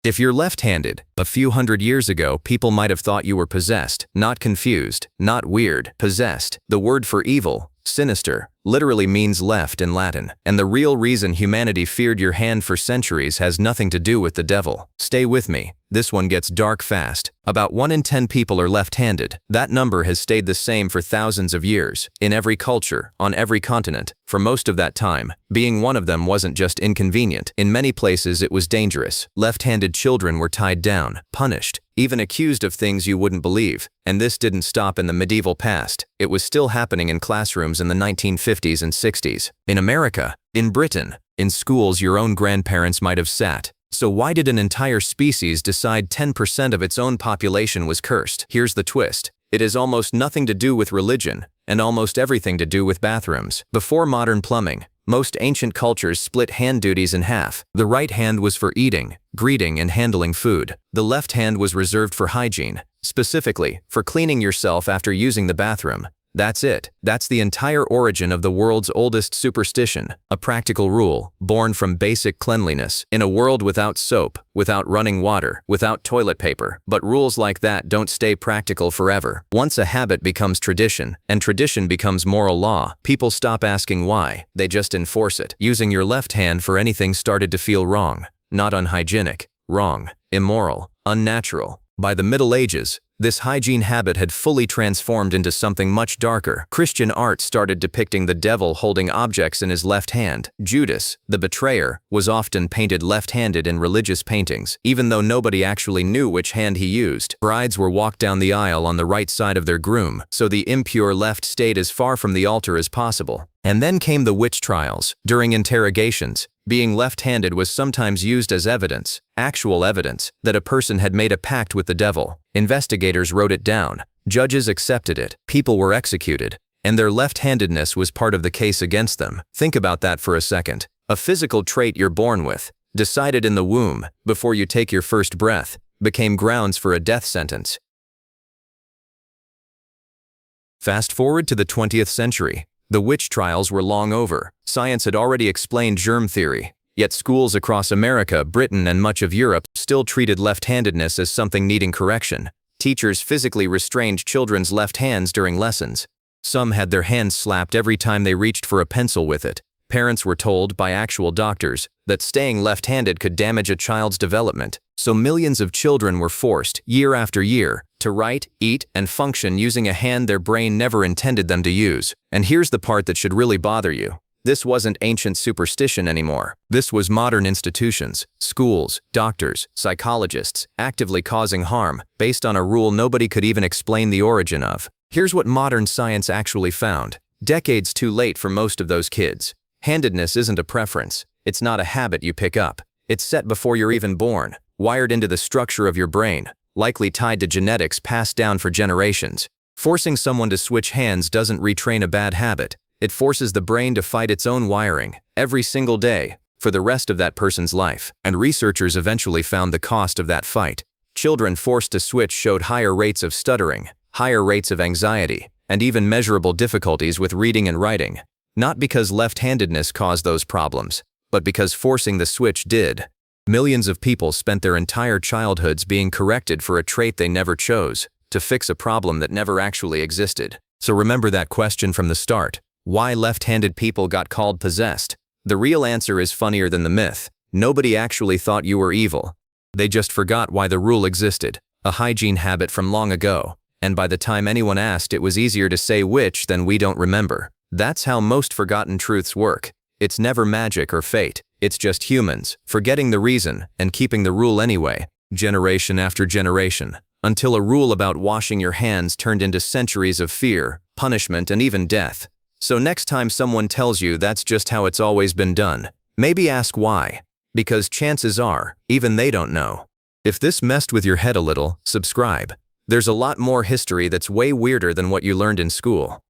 If you're left-handed, a few hundred years ago, people might have thought you were possessed, not confused, not weird, possessed. The word for evil, sinister, literally means left in Latin, and the real reason humanity feared your hand for centuries has nothing to do with the devil. Stay with me, this one gets dark fast. About 1 in 10 people are left-handed. That number has stayed the same for thousands of years, in every culture, on every continent. For most of that time, being one of them wasn't just inconvenient. In many places it was dangerous. Left-handed children were tied down, punished, even accused of things you wouldn't believe. And this didn't stop in the medieval past. It was still happening in classrooms in the 1950s and 60s. In America, in Britain, in schools your own grandparents might have sat. So why did an entire species decide 10% of its own population was cursed? Here's the twist. It has almost nothing to do with religion, and almost everything to do with bathrooms. Before modern plumbing, most ancient cultures split hand duties in half. The right hand was for eating, greeting, and handling food. The left hand was reserved for hygiene, specifically for cleaning yourself after using the bathroom. That's it. That's the entire origin of the world's oldest superstition, a practical rule born from basic cleanliness in a world without soap, without running water, without toilet paper. But rules like that don't stay practical forever. Once a habit becomes tradition, and tradition becomes moral law, people stop asking why, they just enforce it. Using your left hand for anything started to feel wrong, not unhygienic, wrong, immoral, unnatural. By the Middle Ages, this hygiene habit had fully transformed into something much darker. Christian art started depicting the devil holding objects in his left hand. Judas, the betrayer, was often painted left-handed in religious paintings, even though nobody actually knew which hand he used. Brides were walked down the aisle on the right side of their groom, so the impure left stayed as far from the altar as possible. And then came the witch trials. During interrogations, being left-handed was sometimes used as evidence, actual evidence, that a person had made a pact with the devil. Investigators wrote it down, judges accepted it, people were executed, and their left-handedness was part of the case against them. Think about that for a second. A physical trait you're born with, decided in the womb, before you take your first breath, became grounds for a death sentence. Fast forward to the 20th century. The witch trials were long over. Science had already explained germ theory. Yet schools across America, Britain, and much of Europe still treated left-handedness as something needing correction. Teachers physically restrained children's left hands during lessons. Some had their hands slapped every time they reached for a pencil with it. Parents were told by actual doctors that staying left-handed could damage a child's development. So millions of children were forced, year after year, to write, eat, and function using a hand their brain never intended them to use. And here's the part that should really bother you. This wasn't ancient superstition anymore. This was modern institutions, schools, doctors, psychologists, actively causing harm, based on a rule nobody could even explain the origin of. Here's what modern science actually found. Decades too late for most of those kids. Handedness isn't a preference. It's not a habit you pick up. It's set before you're even born, wired into the structure of your brain, likely tied to genetics passed down for generations. Forcing someone to switch hands doesn't retrain a bad habit. It forces the brain to fight its own wiring, every single day, for the rest of that person's life. And researchers eventually found the cost of that fight. Children forced to switch showed higher rates of stuttering, higher rates of anxiety, and even measurable difficulties with reading and writing. Not because left-handedness caused those problems, but because forcing the switch did. Millions of people spent their entire childhoods being corrected for a trait they never chose, to fix a problem that never actually existed. So remember that question from the start. Why left-handed people got called possessed? The real answer is funnier than the myth. Nobody actually thought you were evil. They just forgot why the rule existed, a hygiene habit from long ago. And by the time anyone asked, it was easier to say which than we don't remember. That's how most forgotten truths work. It's never magic or fate. It's just humans, forgetting the reason and keeping the rule anyway, generation after generation, until a rule about washing your hands turned into centuries of fear, punishment, and even death. So next time someone tells you that's just how it's always been done, maybe ask why. Because chances are, even they don't know. If this messed with your head a little, subscribe. There's a lot more history that's way weirder than what you learned in school.